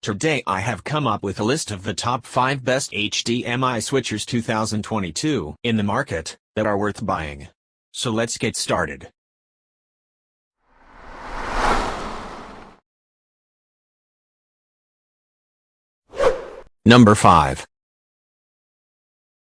Today I have come up with a list of the top 5 best HDMI switchers 2022 in the market that are worth buying. So let's get started. Number 5.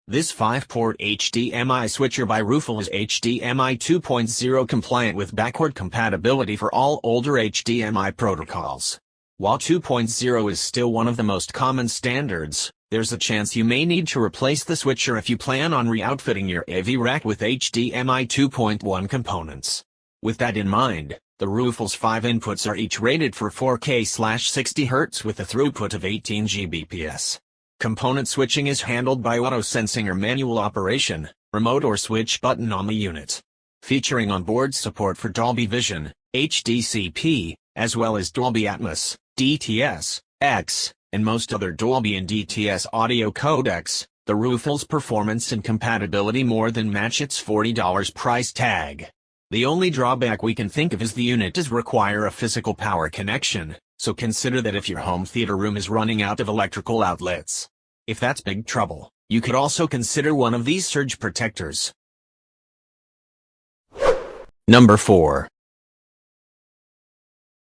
This 5-port HDMI switcher by Rufus is HDMI 2.0 compliant with backward compatibility for all older HDMI protocols. While 2.0 is still one of the most common standards, there's a chance you may need to replace the switcher if you plan on re-outfitting your AV rack with HDMI 2.1 components. With that in mind, the Rufus 5 inputs are each rated for 4K/60 Hz with a throughput of 18 Gbps. Component switching is handled by auto-sensing or manual operation, remote or switch button on the unit. Featuring onboard support for Dolby Vision, HDCP, as well as Dolby Atmos, DTS, X, and most other Dolby and DTS audio codecs, the Rufus performance and compatibility more than match its $40 price tag. The only drawback we can think of is the unit does require a physical power connection, so consider that if your home theater room is running out of electrical outlets. If that's big trouble, you could also consider one of these surge protectors. Number 4.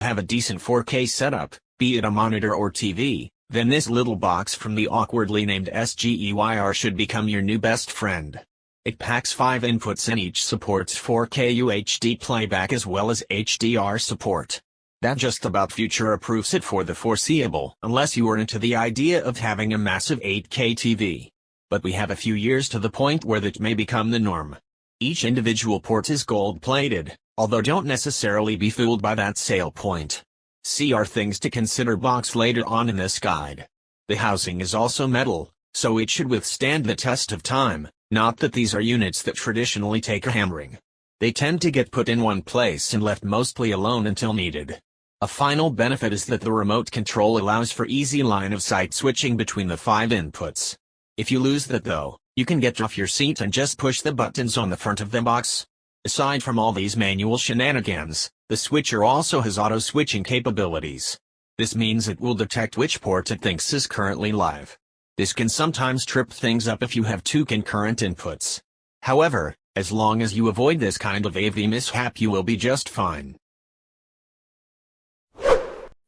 Have a decent 4K setup, be it a monitor or TV, then this little box from the awkwardly named SGEYR should become your new best friend. It packs 5 inputs and each supports 4K UHD playback as well as HDR support. That just about future-proofs it for the foreseeable, unless you are into the idea of having a massive 8K TV. But we have a few years to the point where that may become the norm. Each individual port is gold-plated, although don't necessarily be fooled by that sale point. See our things to consider box later on in this guide. The housing is also metal, so it should withstand the test of time, not that these are units that traditionally take a hammering. They tend to get put in one place and left mostly alone until needed. A final benefit is that the remote control allows for easy line-of-sight switching between the 5 inputs. If you lose that though, you can get off your seat and just push the buttons on the front of the box. Aside from all these manual shenanigans, the switcher also has auto-switching capabilities. This means it will detect which port it thinks is currently live. This can sometimes trip things up if you have 2 concurrent inputs. However, as long as you avoid this kind of AV mishap, you will be just fine.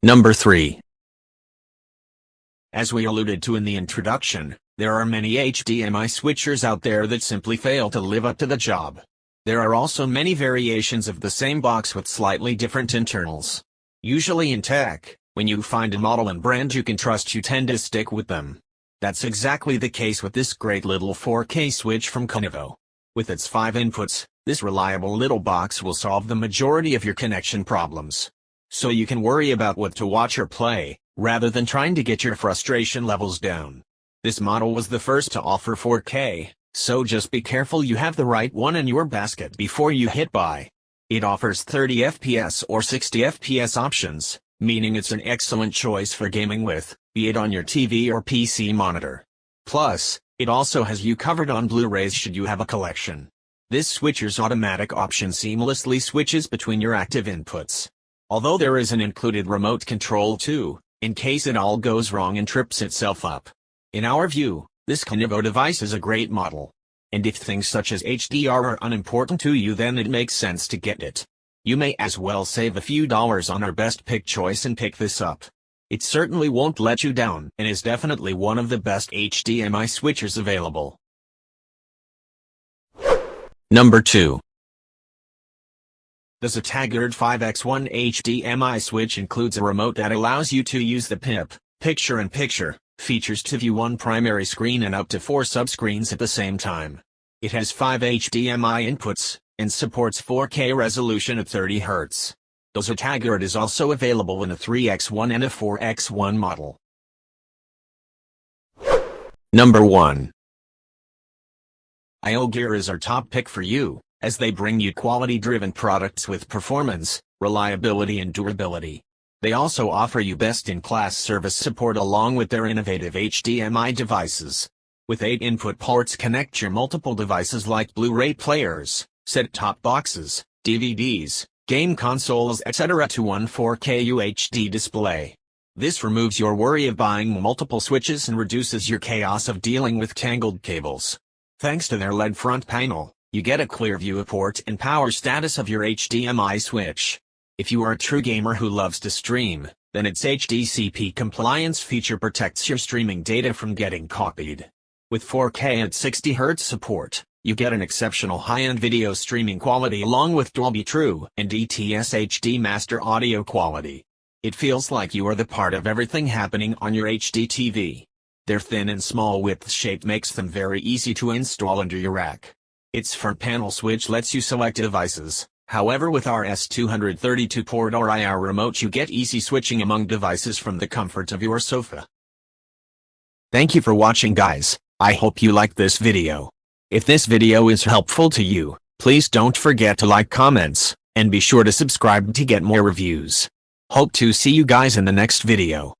Number 3. As we alluded to in the introduction, there are many HDMI switchers out there that simply fail to live up to the job. There are also many variations of the same box with slightly different internals. Usually in tech, when you find a model and brand you can trust, you tend to stick with them. That's exactly the case with this great little 4K switch from KONOVO. With its 5 inputs, this reliable little box will solve the majority of your connection problems. So you can worry about what to watch or play, rather than trying to get your frustration levels down. This model was the first to offer 4K, so just be careful you have the right one in your basket before you hit buy. It offers 30 FPS or 60 FPS options, meaning it's an excellent choice for gaming with, be it on your TV or PC monitor. Plus, it also has you covered on Blu-rays should you have a collection. This switcher's automatic option seamlessly switches between your active inputs. Although there is an included remote control too, in case it all goes wrong and trips itself up. In our view, this KONOVO device is a great model. And if things such as HDR are unimportant to you, then it makes sense to get it. You may as well save a few dollars on our best pick choice and pick this up. It certainly won't let you down and is definitely one of the best HDMI switchers available. Number 2. The SGEYR 5x1 HDMI switch includes a remote that allows you to use the PIP, picture-in-picture, features to view one primary screen and up to 4 subscreens at the same time. It has 5 HDMI inputs, and supports 4K resolution at 30 Hz. The SGEYR is also available in a 3x1 and a 4x1 model. Number 1. IOGEAR is our top pick for you, as they bring you quality-driven products with performance, reliability and durability. They also offer you best-in-class service support along with their innovative HDMI devices. With 8 input ports, connect your multiple devices like Blu-ray players, set-top boxes, DVDs, game consoles, etc. to one 4K UHD display. This removes your worry of buying multiple switches and reduces your chaos of dealing with tangled cables. Thanks to their LED front panel, you get a clear view of port and power status of your HDMI switch. If you are a true gamer who loves to stream, then its HDCP compliance feature protects your streaming data from getting copied. With 4K at 60 Hz support, you get an exceptional high-end video streaming quality along with Dolby True and DTS HD master audio quality. It feels like you are the part of everything happening on your HD TV. Their thin and small width shape makes them very easy to install under your rack. Its front panel switch lets you select devices. However, with our S232 port or IR remote you get easy switching among devices from the comfort of your sofa. Thank you for watching, guys. I hope you liked this video. If this video is helpful to you, please don't forget to like, comments, and be sure to subscribe to get more reviews. Hope to see you guys in the next video.